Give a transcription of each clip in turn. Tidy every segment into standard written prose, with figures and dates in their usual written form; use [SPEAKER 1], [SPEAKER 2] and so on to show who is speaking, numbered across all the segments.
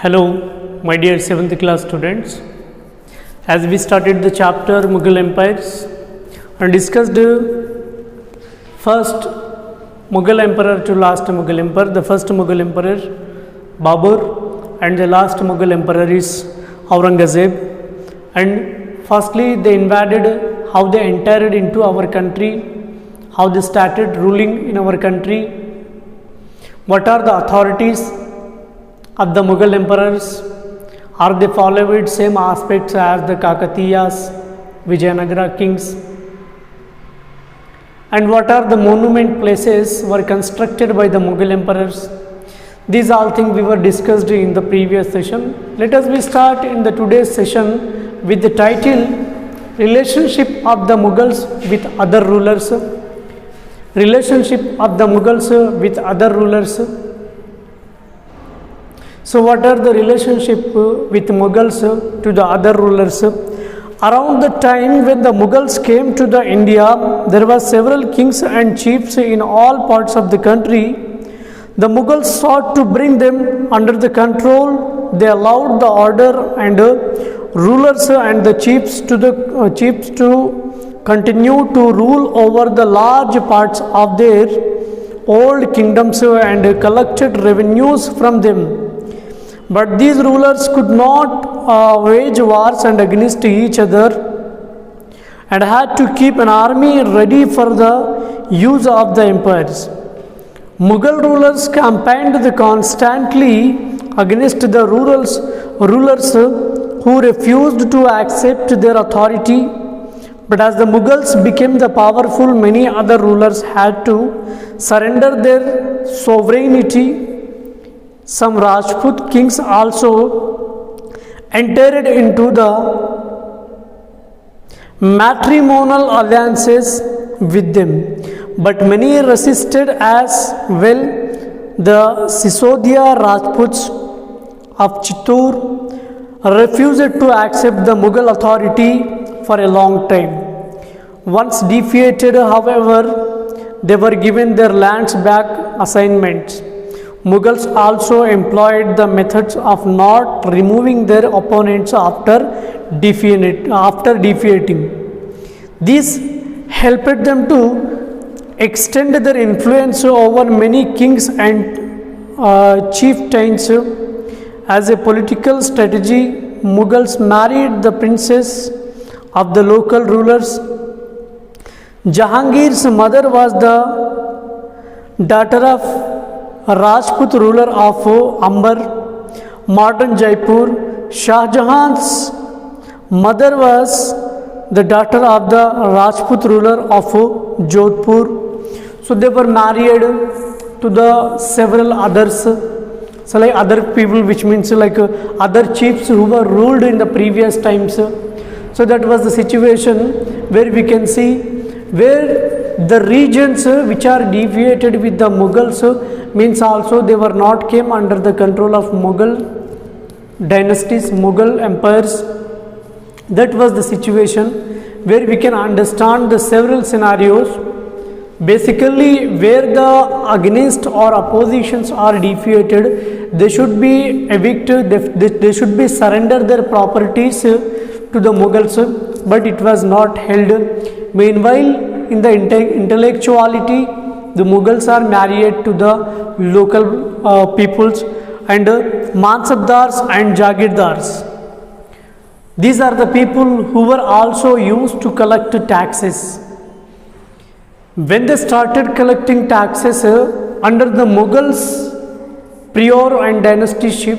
[SPEAKER 1] Hello, my dear 7th class students. As we started the chapter Mughal empires and discussed first Mughal emperor to last Mughal emperor, the first Mughal emperor Babur and the last Mughal emperor is Aurangzeb. And firstly, they invaded, how they entered into our country, how they started ruling in our country, what are the authorities of the Mughal emperors, are they followed same aspects as the Kakatiyas, Vijayanagara kings, and what are the monument places were constructed by the Mughal emperors. These all things we were discussed in the previous session. Let us we start in the today's session with the title Relationship of the Mughals with other rulers. Relationship of the Mughals with other rulers. So what are the relationship with Mughals to the other rulers? Around the time when the Mughals came to the India, there were several kings and chiefs in all parts of the country. The Mughals sought to bring them under the control. They allowed the order and rulers and the chiefs to continue to rule over the large parts of their old kingdoms and collected revenues from them. But these rulers could not wage wars and against each other and had to keep an army ready for the use of the empires. Mughal rulers campaigned constantly against the rulers who refused to accept their authority. But as the Mughals became the powerful, many other rulers had to surrender their sovereignty. Some Rajput kings also entered into the matrimonial alliances with them, but many resisted as well. The Sisodia Rajputs of Chittor refused to accept the Mughal authority for a long time. Once defeated, however, they were given their lands back assignments. Mughals also employed the methods of not removing their opponents after defeating. This helped them to extend their influence over many kings and chieftains. As a political strategy, Mughals married the princess of the local rulers. Jahangir's mother was the daughter of a Rajput ruler of Amber, modern Jaipur. Shah Jahan's mother was the daughter of the Rajput ruler of Jodhpur. So they were married to the several others, so like other people, which means like other chiefs who were ruled in the previous times. So that was the situation where we can see where the regions which are deviated with the Mughals means also they were not came under the control of Mughal dynasties, Mughal empires. That was the situation where we can understand the several scenarios. Basically, where the against or oppositions are defeated, they should be evicted, they should be surrender their properties to the Mughals, but it was not held. Meanwhile, in the intellectuality, the Mughals are married to the local peoples and Mansabdars and Jagirdars. These are the people who were also used to collect taxes. When they started collecting taxes under the Mughals' prior and dynastyship,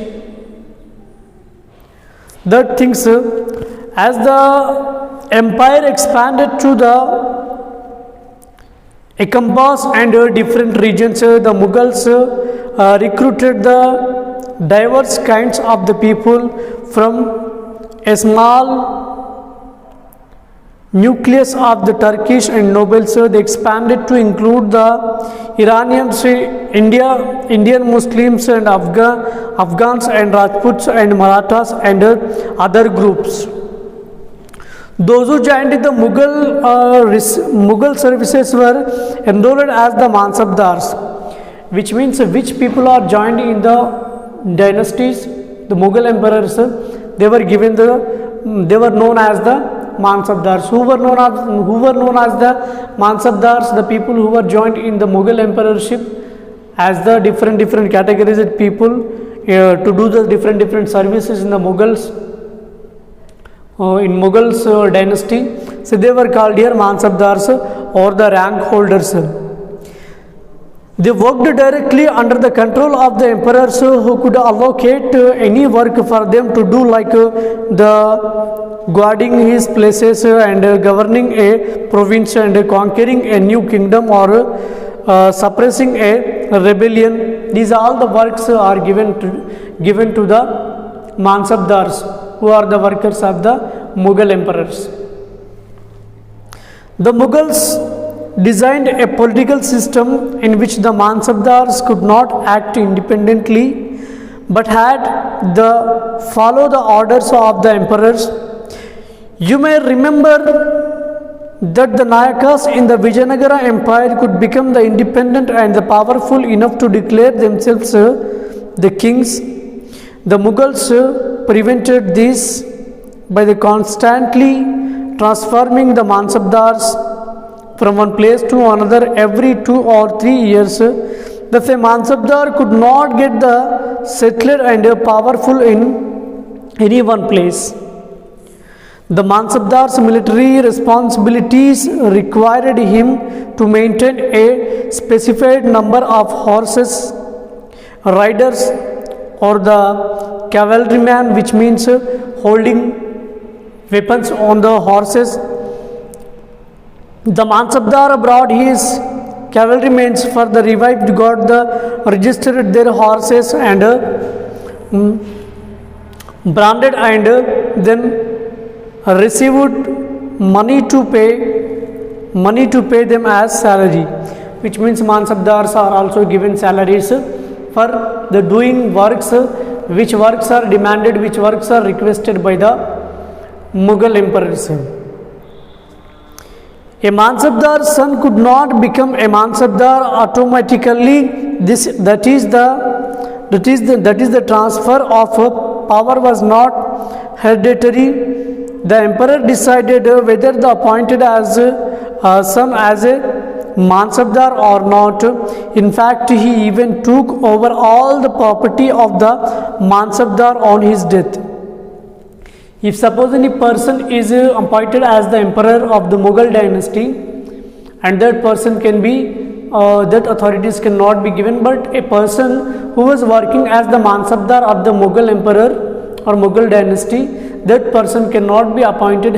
[SPEAKER 1] that things as the empire expanded to the encompass and different regions, the Mughals recruited the diverse kinds of the people from a small nucleus of the Turkish and nobles. They expanded to include the Iranians, Indian Muslims and Afghans and Rajputs and Marathas and other groups. Those who joined the Mughal services were enrolled as the Mansabdars, which means which people are joined in the dynasties, the Mughal emperors, they were given they were known as the Mansabdars. Who were known as the Mansabdars? The people who were joined in the Mughal emperorship as the different categorized people to do the different services in the Mughals. In Mughals dynasty, so they were called here Mansabdars or the rank holders. They worked directly under the control of the emperors who could allocate any work for them to do, like the guarding his places and governing a province and conquering a new kingdom or suppressing a rebellion. These all the works are given to the Mansabdars, who are the workers of the Mughal emperors. The Mughals designed a political system in which the Mansabdars could not act independently but had the follow the orders of the emperors. You may remember that the Nayakas in the Vijayanagara Empire could become the independent and the powerful enough to declare themselves the kings. The Mughals prevented this by the constantly transforming the Mansabdars from one place to another every 2 or 3 years. Thus, a Mansabdar could not get the settled and powerful in any one place. The Mansabdar's military responsibilities required him to maintain a specified number of horses, riders, or the cavalryman, which means holding weapons on the horses. The Mansabdar brought his cavalrymen for the revived god, registered their horses and branded, and then received money to pay them as salary, which means Mansabdars are also given salaries for the doing works, which works are demanded, which works are requested by the Mughal emperors. A Mansabdar's son could not become a Mansabdar automatically. That is the transfer of power was not hereditary. The emperor decided whether the appointed as son as a Mansabdar or not. In fact, he even took over all the property of the Mansabdar on his death. If suppose any person is appointed as the emperor of the Mughal dynasty, and that person can be, that authorities cannot be given, but a person who was working as the Mansabdar of the Mughal emperor or Mughal dynasty, that person cannot be appointed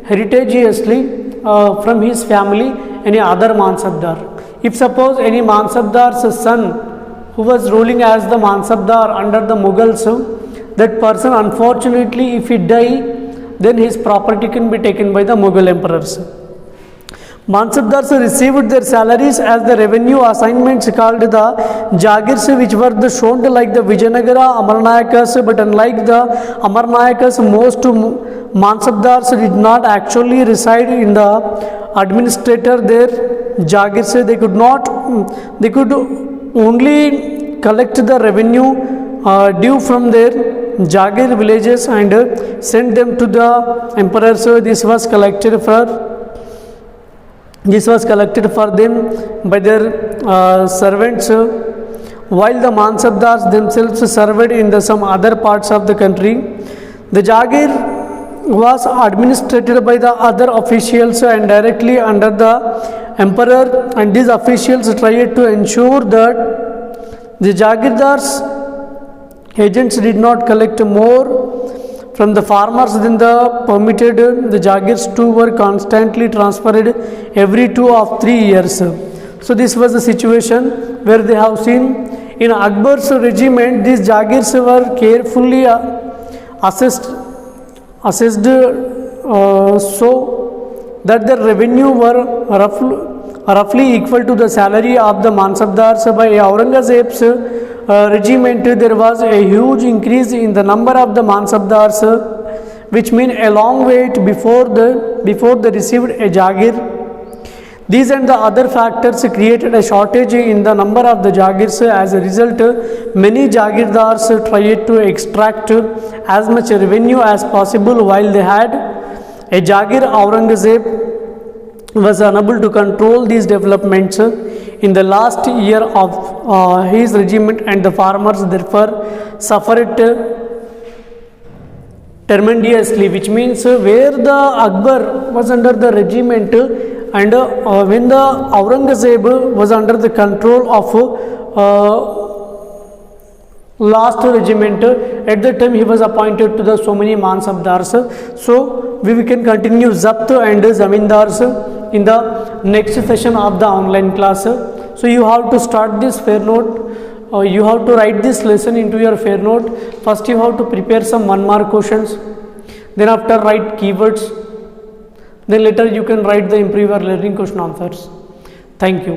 [SPEAKER 1] heritageously from his family any other Mansabdar. If suppose any Mansabdar's son who was ruling as the Mansabdar under the Mughals, that person unfortunately if he die, then his property can be taken by the Mughal emperors. Mansabdars received their salaries as the revenue assignments called the Jagirs, which were shown like the Vijayanagara Amarnayakas, but unlike the Amarnayakas, most Mansabdars did not actually reside in the administrator their Jagirs. They could only collect the revenue due from their Jagir villages and send them to the emperor. So this was collected for them by their servants, while the Mansabdars themselves served in some other parts of the country. The Jagir was administered by the other officials and directly under the emperor, and these officials tried to ensure that the Jagirdars agents did not collect more from the farmers than the permitted. The Jagirs too were constantly transferred every 2 or 3 years. So this was the situation where they have seen in Akbar's regiment, these Jagirs were carefully assessed so that the revenue were roughly equal to the salary of the Mansabdars. By Aurangzeb's regiment, there was a huge increase in the number of the Mansabdars, which mean a long wait before they received a Jagir. These and the other factors created a shortage in the number of the Jagirs. As a result, many Jagirdars tried to extract as much revenue as possible while they had a Jagir. Aurangzeb was unable to control these developments in the last year of his regime, and the farmers therefore suffered tremendously, which means where the Akbar was under the regiment and when the Aurangzeb was under the control of last regiment, at that time he was appointed to the so many mansabdars. So we can continue Zabt and Zamindars in the next session of the online class. So you have to start this fair note. You have to write this lesson into your fair note. First you have to prepare some 1 mark questions, then after write keywords, then later you can write the improve your learning question answers. Thank you.